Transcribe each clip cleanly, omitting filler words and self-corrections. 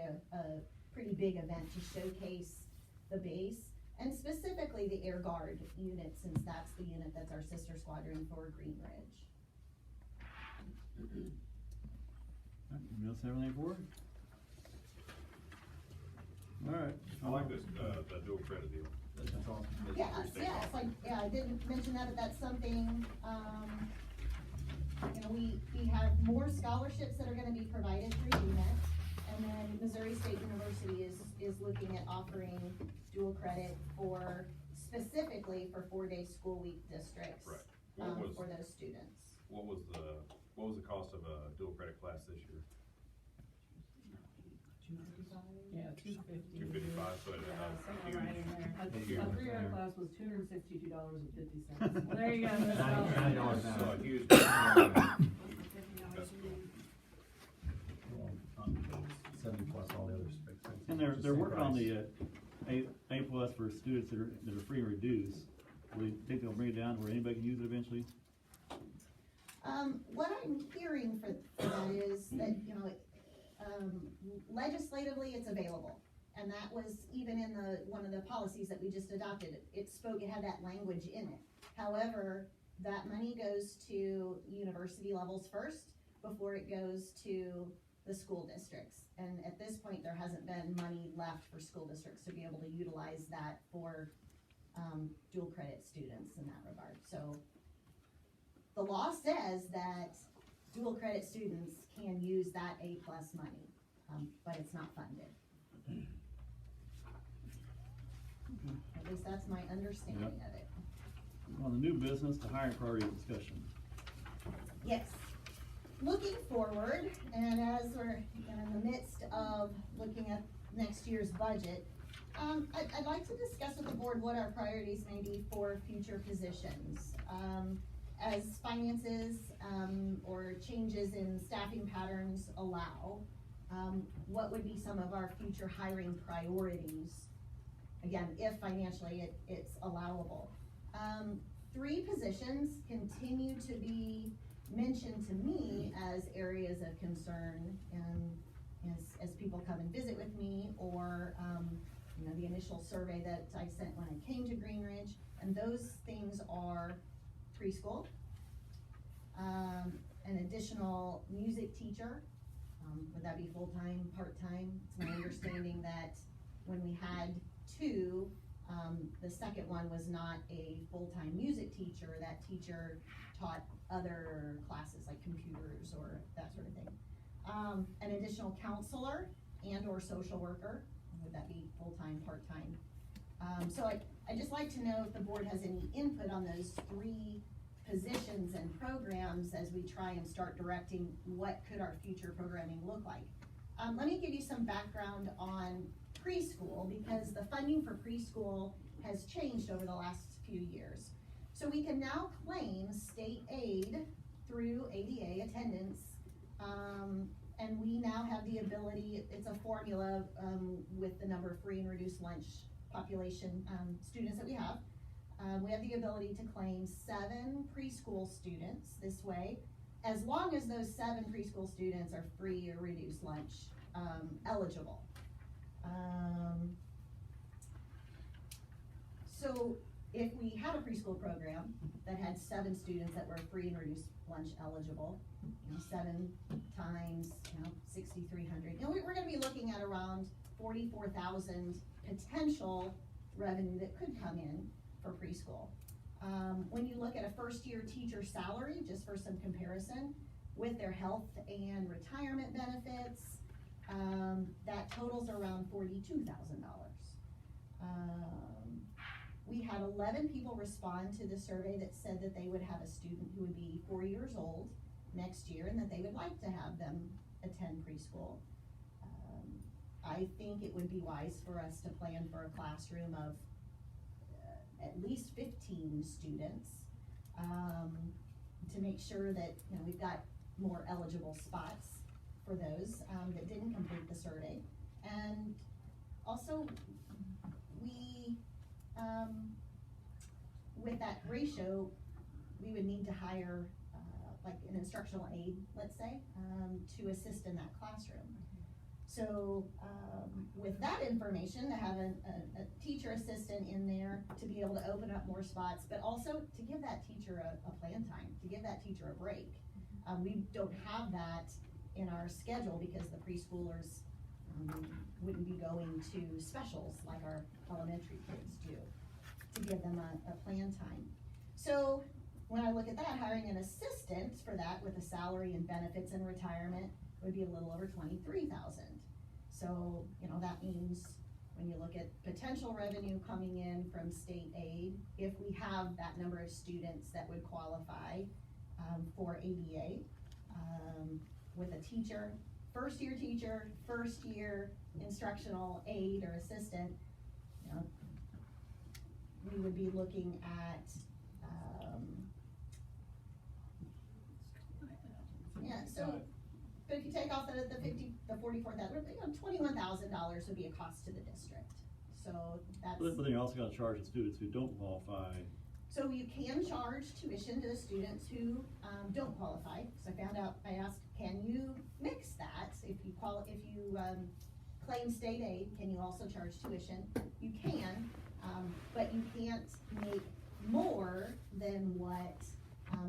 a pretty big event to showcase the base, and specifically the Air Guard unit, since that's the unit that's our sister squadron for Green Ridge. Anyone else have anything for it? Alright. I like this, the dual credit deal. That's awesome. Yes, I didn't mention that, but that's something, you know, we have more scholarships that are gonna be provided through UNET, and then Missouri State University is looking at offering dual credit for, specifically for 4-day school week districts. Right. For those students. What was the cost of a dual credit class this year? Yeah, 250. 255, so it Yeah, had a somewhere huge. right in there. A huge- 3-hour class was $262.50. Well, there you go. $90 So a huge. $70 plus all the other expenses. And they're Same working on price. the, A plus for students that are free and reduced. We think they'll bring it down where anybody can use it eventually? What I'm hearing for that is that, you know, legislatively it's available. And that was even in one of the policies that we just adopted. It had that language in it. However, that money goes to university levels first before it goes to the school districts. And at this point, there hasn't been money left for school districts to be able to utilize that for dual credit students in that regard. So the law says that dual credit students can use that A+ money, but it's not funded. At least that's my understanding of it. On the new business, the hiring priority discussion. Yes. Looking forward, and as we're in the midst of looking at next year's budget, I'd like to discuss with the board what our priorities may be for future positions. As finances or changes in staffing patterns allow, what would be some of our future hiring priorities? Again, if financially it's allowable. 3 positions continue to be mentioned to me as areas of concern, and as people come and visit with me, or you know, the initial survey that I sent when I came to Green Ridge, and those things are preschool, an additional music teacher. Would that be full-time, part-time? It's my understanding that when we had 2, the second one was not a full-time music teacher. That teacher taught other classes like computers or that sort of thing. An additional counselor and or social worker. Would that be full-time, part-time? So I'd just like to know if the board has any input on those 3 positions and programs as we try and start directing what could our future programming look like. Let me give you some background on preschool, because the funding for preschool has changed over the last few years. So we can now claim state aid through ADA attendance, and we now have the ability, it's a formula with the number of free and reduced lunch population students that we have. We have the ability to claim 7 preschool students this way, as long as those 7 preschool students are free or reduced lunch eligible. So if we had a preschool program that had 7 students that were free and reduced lunch eligible, you know, 7 times, you know, 6,300, you know, we're gonna be looking at around 44,000 potential revenue that could come in for preschool. When you look at a first-year teacher salary, just for some comparison, with their health and retirement benefits, that totals around $42,000. We had 11 people respond to the survey that said that they would have a student who would be 4 years old next year, and that they would like to have them attend preschool. I think it would be wise for us to plan for a classroom of at least 15 students, to make sure that, you know, we've got more eligible spots for those that didn't complete the survey. And also, we, with that ratio, we would need to hire like an instructional aide, let's say, to assist in that classroom. So, with that information, to have a teacher assistant in there to be able to open up more spots, but also to give that teacher a plan time, to give that teacher a break. We don't have that in our schedule because the preschoolers wouldn't be going to specials like our elementary kids do, to give them a plan time. So when I look at that, hiring an assistant for that with a salary and benefits and retirement would be a little over 23,000. So, you know, that means when you look at potential revenue coming in from state aid, if we have that number of students that would qualify for ADA, with a teacher, first year instructional aide or assistant, you know, we would be looking at, so, but if you take off the 44,000, you know, $21,000 would be a cost to the district. So that's. But then you also gotta charge the students who don't qualify. So you can charge tuition to the students who don't qualify. So I asked, can you mix that? If you claim state aid, can you also charge tuition? You can, but you can't make more than what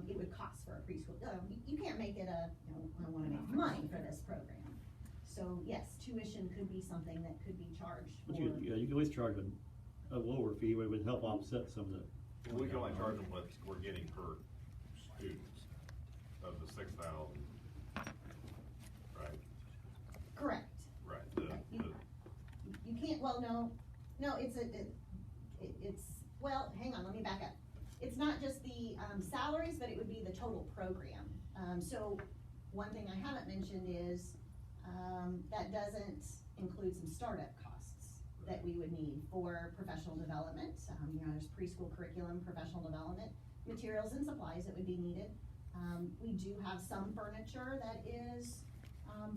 it would cost for a preschool. You can't make it I wanna make money for this program. So yes, tuition could be something that could be charged for. But you can always charge a lower fee, but it would help offset some of the. Well, we can only charge them what we're getting per student of the 6,000, right? Correct. Right, You can't, well, no, well, hang on, let me back up. It's not just the salaries, but it would be the total program. So one thing I haven't mentioned is that doesn't include some startup costs that we would need for professional development. You know, there's preschool curriculum, professional development, materials and supplies that would be needed. We do have some furniture that is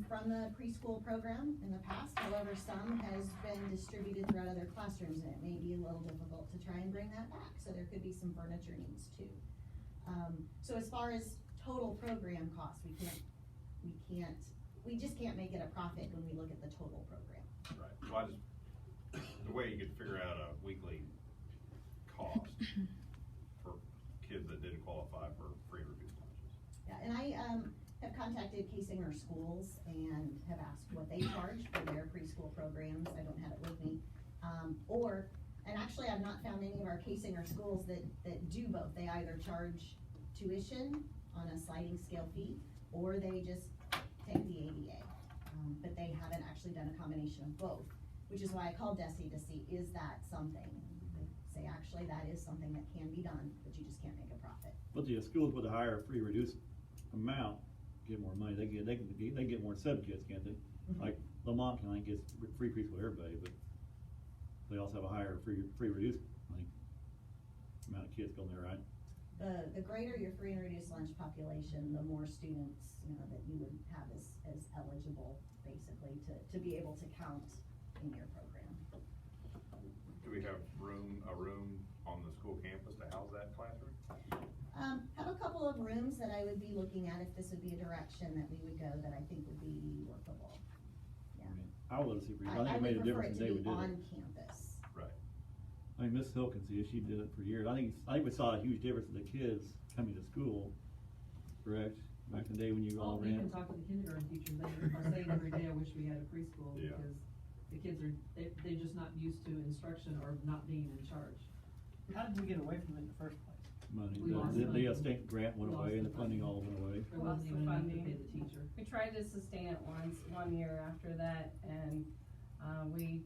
from the preschool program in the past. However, some has been distributed throughout other classrooms, and it may be a little difficult to try and bring that back. So there could be some furniture needs too. So as far as total program costs, we just can't make it a profit when we look at the total program. right, so the way you could figure out a weekly cost for kids that didn't qualify for free reduced lunches. Yeah, and I have contacted K-Singer schools and have asked what they charge for their preschool programs. I don't have it with me. And actually I've not found any of our K-Singer schools that do both. They either charge tuition on a sliding scale fee, or they just take the ADA. But they haven't actually done a combination of both, which is why I called Desi to see, is that something? They say, actually, that is something that can be done, but you just can't make a profit. But the schools with a higher free reduced amount get more money. They get more sub kids, can't they? Mm-hmm. Like Lamont can gets free preschool to everybody, but they also have a higher free reduced, I think, amount of kids going there, right? The greater your free and reduced lunch population, the more students, you know, that you would have as eligible, basically, to be able to count in your program. Do we have a room on the school campus to house that classroom? Have a couple of rooms that I would be looking at if this would be a direction that we would go that I think would be workable. Yeah. I mean, I would love to see, I think I it made a would prefer difference it when to they be would do on it. campus. Right. I mean, Miss Hill can see it, she did it for years. I think we saw a huge difference in the kids coming to school, correct? Back in the day when you all You ran. can talk to the kindergarten teachers, they are saying every day, I wish we had a preschool, Yeah. because the kids they're just not used to instruction or not being in charge. How did we get away from it in the first place? Money, We lost the money. state grant went We lost away and the the funding all funding. went away. There Lost wasn't the even enough to funding. pay the teacher. We tried to sustain it one year after that, and, we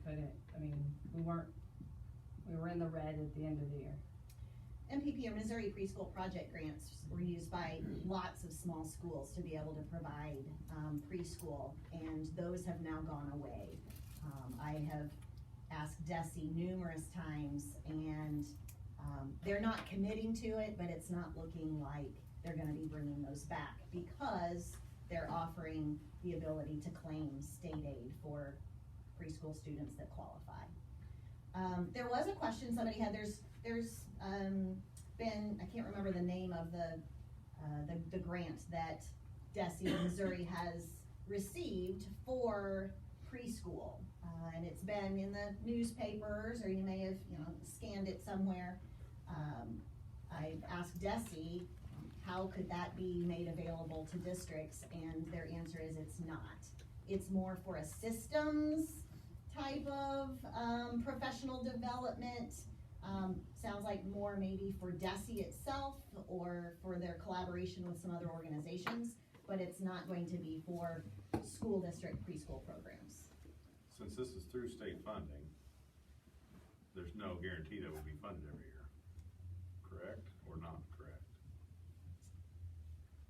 couldn't, we were in the red at the end of the year. MPP, or Missouri Preschool Project grants, were used by lots of small schools to be able to provide preschool, and those have now gone away. I have asked Desi numerous times, and they're not committing to it, but it's not looking like they're gonna be bringing those back, because they're offering the ability to claim state aid for preschool students that qualify. There was a question somebody had, there's been, I can't remember the name of the grant that Desi Missouri has received for preschool. And it's been in the newspapers, or you may have, scanned it somewhere. I asked Desi, how could that be made available to districts? And their answer is it's not. It's more for a systems type of professional development. Sounds like more maybe for Desi itself or for their collaboration with some other organizations, but it's not going to be for school district preschool programs. Since this is through state funding, there's no guarantee that it will be funded every year, correct or not correct?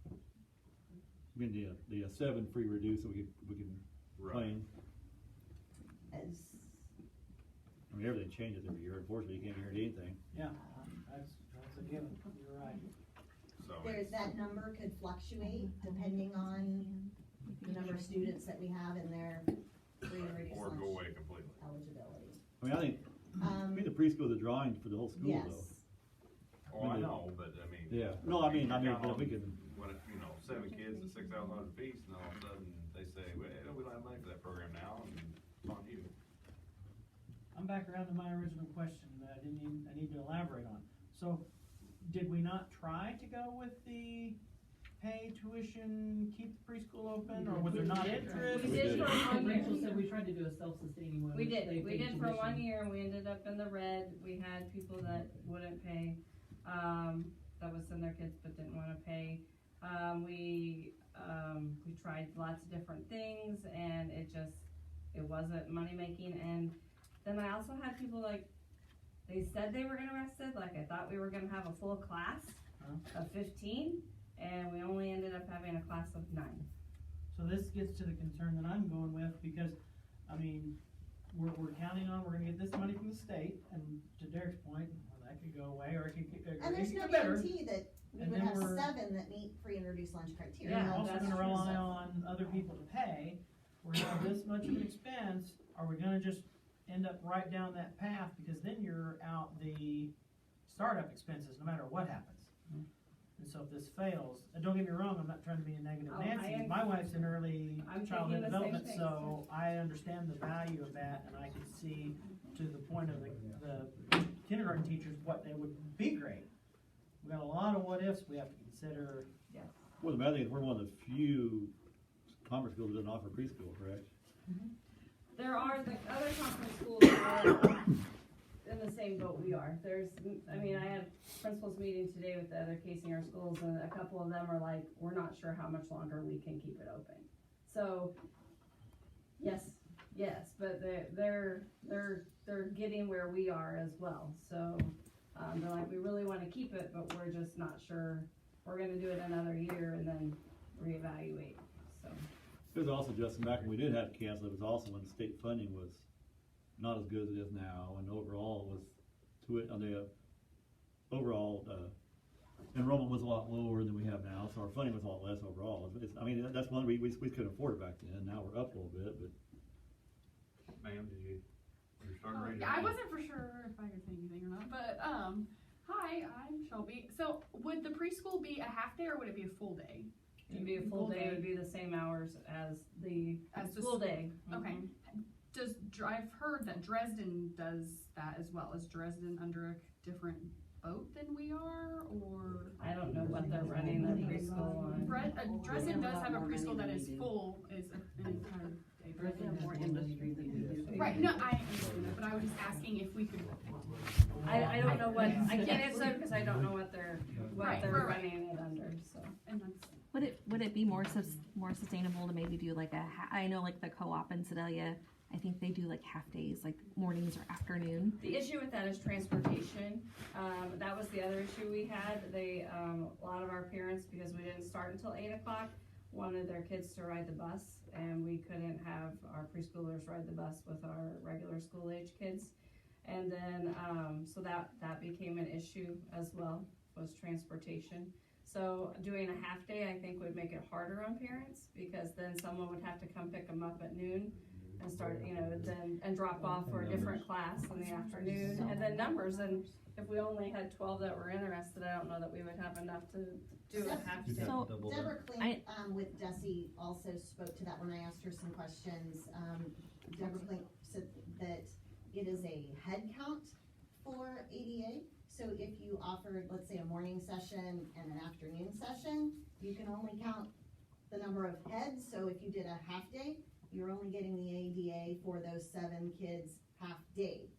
I mean, the 7 free reduce that we can Right. claim. As, I mean, everything changes every year. Unfortunately, you can't guarantee anything. Yeah, that's a given, you're right. So that number could fluctuate depending on the number of students that we have in their free and reduced or lunch go away completely. eligibility. I mean, I think the preschool is a drawing for the whole school, though. Yes, Oh, I know, but I mean. Yeah. No, I mean, but if we can. When, 7 kids at $6,000 a piece, and all of a sudden they say, well, we don't have money for that program now, and it's on you. I'm back around to my original question that I need to elaborate on. So, did we not try to go with the pay tuition, keep the preschool open, or was there not interest? We did for 1 year. Rachel said we tried to do a self-sustaining one. We which did, they we paid did for 1 tuition. year, and we ended up in the red. We had people that wouldn't pay, that would send their kids but didn't wanna pay. We tried lots of different things, and it wasn't money making. And then I also had people they said they were interested, I thought we were gonna have a full class of 15, and we only ended up having a class of 9. So this gets to the concern that I'm going with, because, I mean, we're counting on, we're gonna get this money from the state, and to Derek's point, well, that could go away, or it could and there's no get better. guarantee that we And would then have we're- 7 that meet free and reduced lunch criteria. And Yeah, we're also that's gonna true. rely on other people to pay. We're gonna have this much of an expense, are we gonna just end up right down that path, because then you're out the startup expenses, no matter what happens. And so if this fails, and don't get me wrong, I'm not trying to be a negative Oh, Nancy, my wife's in early I'm childhood thinking the same development, thing. so I understand the value of that, and I can see to the point of the kindergarten teachers, what they would be great. We got a lot of what ifs we have to consider. Well, the matter is, we're one of the few commerce schools that doesn't offer preschool, correct? There are the other conference schools that are in the same boat we are. I had principals meeting today with the other Casinger schools, and a couple of them are like, we're not sure how much longer we can keep it open. So, yes, but they're getting where we are as well. So, they're like, we really wanna keep it, but we're just not sure. We're gonna do it another year and then reevaluate, so. It was also, Justin, back when we did have to cancel, it was also when state funding was not as good as it is now, and overall was overall enrollment was a lot lower than we have now, so our funding was a lot less overall. That's one we couldn't afford it back then. Now we're up a little bit, but Ma'am, you're starting to raise your Yeah, I hand. wasn't for sure if I could say anything or not, but hi, I'm Shelby. So would the preschool be a half day or would it be a full day? It'd be a full day, it would be the same hours as the school day. Okay. I've heard that Dresden does that as well. Is Dresden under a different boat than we are, or? I don't know what they're running the preschool on. Dresden does have a preschool that is full, is an entire day. Dresden has more industry than we do. Right, no, I understand that, but I was just asking if we could. I don't know what, I can't answer because I don't know what they're Right. running it under, so. And that's, Would it be more sustainable to maybe do I know the co-op in Sedalia, I think they do half days, mornings or afternoon. The issue with that is transportation. That was the other issue we had. A lot of our parents, because we didn't start until 8 o'clock, wanted their kids to ride the bus, and we couldn't have our preschoolers ride the bus with our regular school age kids. And then, so that became an issue as well, was transportation. So doing a half day, I think, would make it harder on parents, because then someone would have to come pick them up at noon, and start, and drop off for a different class in the afternoon, and then numbers, and if we only had 12 that were interested, I don't know that we would have enough to do a half day. So- Deborah Klink, with Desi also spoke to that when I asked her some questions. Deborah Klink said that it is a head count for ADA. So if you offered, let's say, a morning session and an afternoon session, you can only count the number of heads. So if you did a half day, you're only getting the ADA for those 7 kids half day.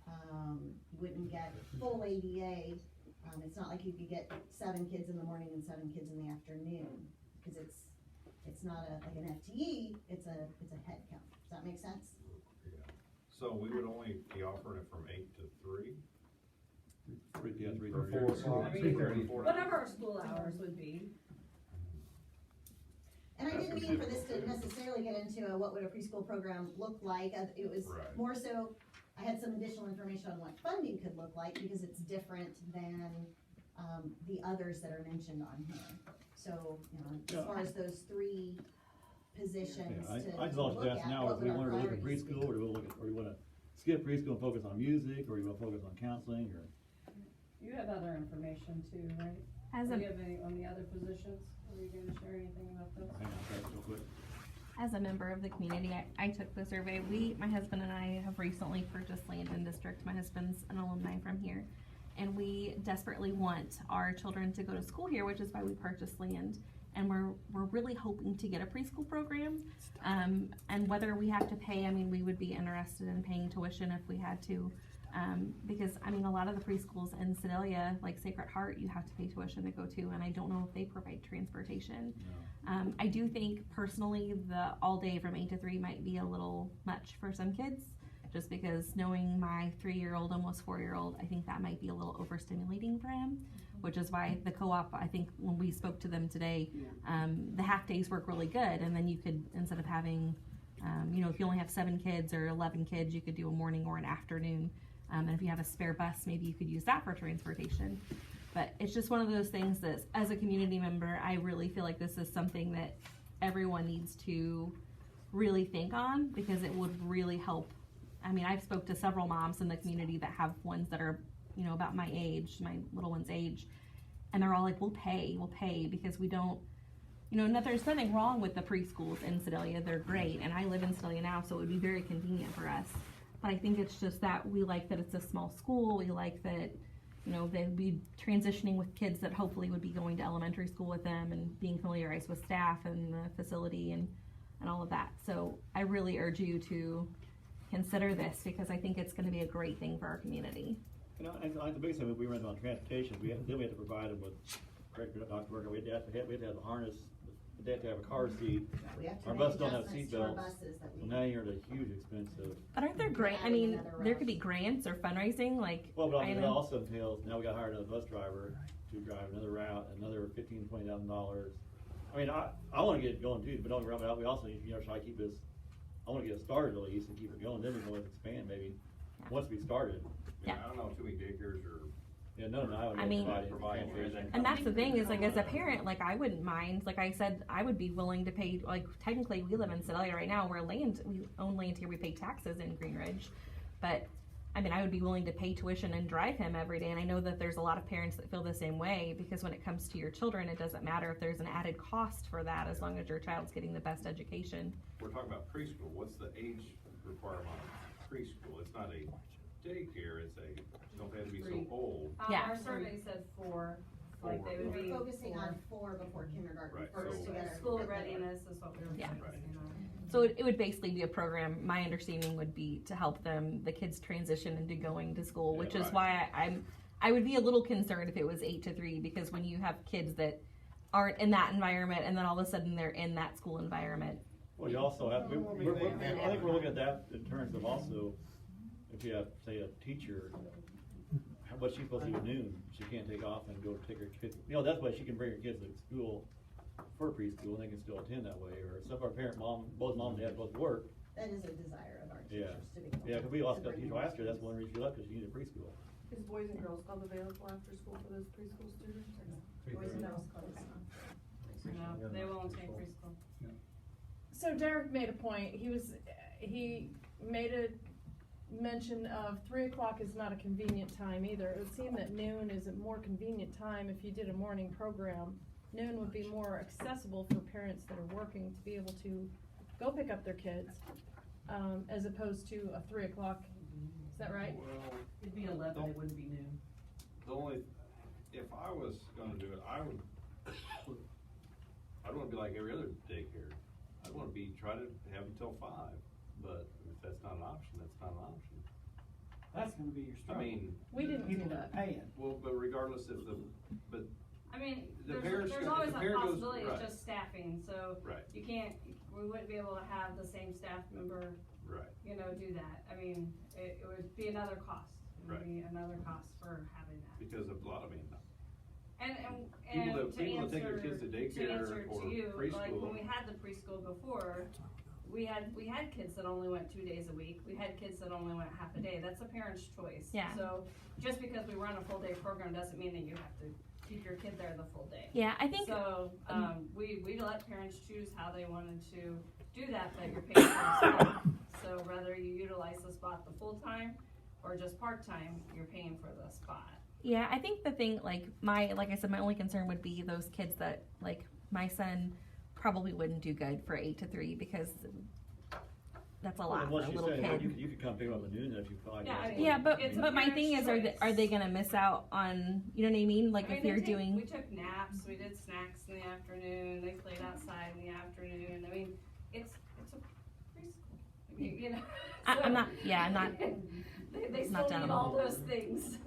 You wouldn't get full ADA. It's not like you could get 7 kids in the morning and 7 kids in the afternoon, because it's not like an FTE, it's a head count. Does that make sense? Yeah. So we would only be offering it from 8 to 3? 3:30. Or 4 o'clock, I mean, 3:30. Whatever our school hours would be. And I didn't mean for this to necessarily get into what would a preschool program look like. It was Right. more so, I had some additional information on what funding could look like, because it's different than the others that are mentioned on here. So, as far as those 3 positions Yeah, to I just always look ask at, now, what if we would our wanted to look at priorities be? preschool, or do we look at, or you wanna skip preschool and focus on music, or you wanna focus on counseling, or? You have other information too, right? As Do a you have any on the other positions? Are you gonna share anything about those? Hang on, guys, real quick. As a member of the community, I took the survey. My husband and I have recently purchased land in district. My husband's an alumni from here. And we desperately want our children to go to school here, which is why we purchased land. And we're really hoping to get a preschool program. And whether we have to pay, we would be interested in paying tuition if we had to. Because a lot of the preschools in Sedalia, like Sacred Heart, you have to pay tuition to go to, and I don't know if they provide transportation. No. I do think personally the all day from 8 to 3 might be a little much for some kids, just because knowing my 3-year-old, almost 4-year-old, I think that might be a little overstimulating for him, which is why the co-op, I think when we spoke to them today, the half days work really good, and then you could, instead of having, if you only have 7 kids or 11 kids, you could do a morning or an afternoon. And if you have a spare bus, maybe you could use that for transportation. But it's just one of those things that, as a community member, I really feel like this is something that everyone needs to really think on, because it would really help. I've spoke to several moms in the community that have ones that are, about my age, my little one's age, and they're all like, we'll pay, because we don't, there's nothing wrong with the preschools in Sedalia. They're great, and I live in Sedalia now, so it would be very convenient for us. But I think it's just that we like that it's a small school. We like that, they'd be transitioning with kids that hopefully would be going to elementary school with them, and being familiarized with staff and the facility and all of that. So I really urge you to consider this, because I think it's going to be a great thing for our community. And I think the biggest thing, we run on transportation, we have to provide them with, correct, Dr. Berger, we have to have a harness, they have to have a car seat. We have to Our make buses don't have adjustments to our seatbelts. buses that So we. now you're at a huge expense of, But aren't there grant? There could be grants or fundraising. well, but I that know. also entails, now we gotta hire another bus driver to drive another route, another $15,000-$20,000. I wanna get it going too, but don't get me wrong, we also need to, try to keep this, I wanna get it started at least and keep it going, then we can always expand maybe, once we started. Yeah, I don't know too many daycares or. Yeah, no, I would I mean- provide transportation. And that's the thing is, as a parent, I wouldn't mind. Like I said, I would be willing to pay. Technically, we live in Sedalia right now. We own land here. We pay taxes in Green Ridge, but I would be willing to pay tuition and drive him every day. And I know that there's a lot of parents that feel the same way, because when it comes to your children, it doesn't matter if there's an added cost for that, as long as your child's getting the best education. We're talking about preschool, what's the age requirement of preschool? It's not a daycare, don't they have to be so 3. old? Yeah. Our survey said 4, like they would be. We're focusing on 4 before kindergarten Right, first so- to get our. School readiness is what we were Yeah. focusing on. So it would basically be a program. My understanding would be to help the kids transition into going to school, which Yeah, is right. why I would be a little concerned if it was 8 to 3, because when you have kids that aren't in that environment, and then all of a sudden they're in that school environment. Well, you also have, I think we're looking at that in terms of also, if you have, say, a teacher, what's she supposed to do at noon? She can't take off and go take her kids, that's why she can bring her kids to school for preschool, and they can still attend that way, or some of our both mom and dad both work. That is a desire of our Yeah. teachers to be. able Yeah, because we lost to a bring teacher them last year, to that's one reason she left, because she needed preschool. Is Boys and Girls Club available after school for those preschool students? Or no? Boys and Girls Club is No, they won't take preschool. So Derek made a point. He was he made a mention of 3 o'clock is not a convenient time either. It would seem that noon is a more convenient time if you did a morning program. Noon would be more accessible for parents that are working to be able to go pick up their kids, as opposed to a 3 o'clock. Is that right? Well, It'd be 11, it wouldn't be noon. the only, if I was gonna do it, I'd wanna be like every other daycare. I'd wanna try to have them till 5, but if that's not an option, that's not an option. That's gonna be your I struggle. mean, We didn't do People that that. pay it. well, but regardless if but I mean, The there's parents- always if the a parent goes- possibility right. of just staffing, so right, you can't, we wouldn't be able to have the same staff member, right. do that. I mean, it would be another cost. It would Right. be another cost for having that. Because of a lot, I mean, And People to that take their answer, kids to to daycare answer or to you, like preschool. when we had the preschool before, we had kids that only went 2 days a week. We had kids that only went half a day. That's a parent's choice. Yeah. So just because we run a full day program doesn't mean that you have to keep your kid there the full day. Yeah, I think So, we let parents choose how they wanted to do that, but you're paying for the spot. So whether you utilize the spot the full time or just part time, you're paying for the spot. Yeah, I think the thing, like I said, my only concern would be those kids that, like, my son probably wouldn't do good for 8 to 3 because that's a lot for a little kid. You could come pick them up at noon if you feel like. Yeah, that's I mean, what- Yeah, but It's a my thing is, parent's are they choice. gonna miss out on, you know what I mean? Like I mean, if you're we doing, took naps, we did snacks in the afternoon, they played outside in the afternoon. I mean, it's a preschool. You know. I'm not. They not still down need on all it. those things.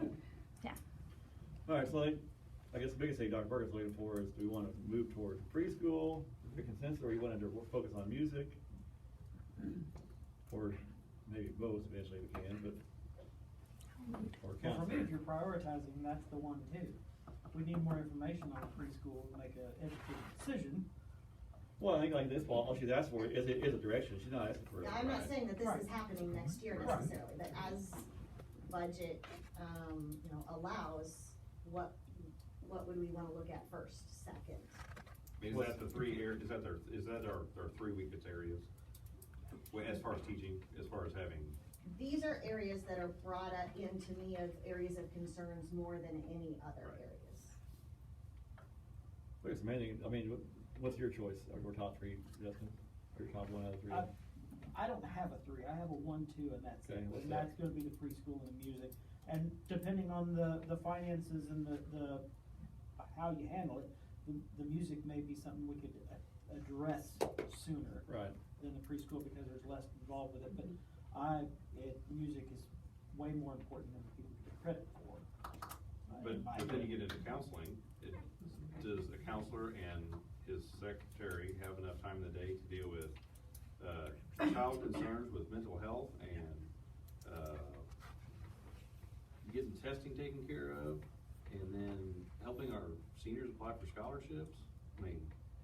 Alright, so I guess the biggest thing Dr. Perkins is looking for is, do we wanna move towards preschool, the consensus, or you wanna focus on music? Or maybe both eventually we can, but. Or Well, for me, counseling. if you're prioritizing, that's the one too. We need more information on preschool to make an educated decision. Well, I think like this, all she's asked for is a direction, she's not asking for. Yeah, I'm not right. saying that this Right. is happening next year Right. necessarily, but as budget, allows, what would we wanna look at first, second? Is that the is that our 3 weakest areas? Well, as far as teaching, as far as having, These are areas that are brought up into me of areas of concerns more than any other Right. areas. Wait, it's mainly, I mean, what's your choice, or top 3, Justin, or your top 1 out of 3? I don't have a 3, I have a 1, 2, and that's it. Okay, what's And that? that's gonna be the preschool and the music. And depending on the finances and the how you handle it, the music may be something we could address sooner Right. than the preschool because there's less involved with it. But music is way more important than people get credit for. but then you get into counseling, does a counselor and his secretary have enough time in the day to deal with, child concerns with mental health and, getting testing taken care of, and then helping our seniors apply for scholarships? I mean,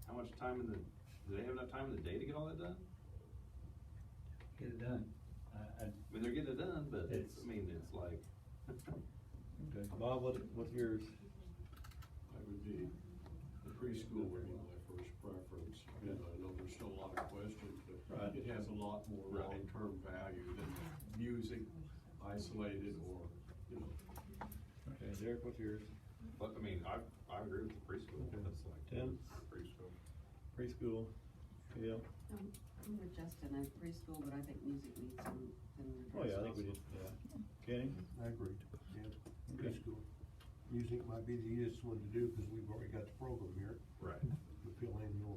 how much time do they have enough time in the day to get all that done? Get it done. I mean, they're getting it done, but it's like. Okay, Bob, what's yours? I would be, the preschool would be my first preference. Yeah. And I know there's still a lot of questions, but Right. it has a lot more Right. long-term value than music isolated or, Okay, Derek, what's yours? But, I mean, I agree with the preschool, Okay. that's like. Tim? Preschool. Preschool, yeah. I'm with Justin at preschool, but I think music needs some. Oh, yeah, I think we did, yeah. Kenny? I agree, yeah, Okay. preschool. Music might be the easiest one to do, cause we've already got the program here, Right. we fill in the little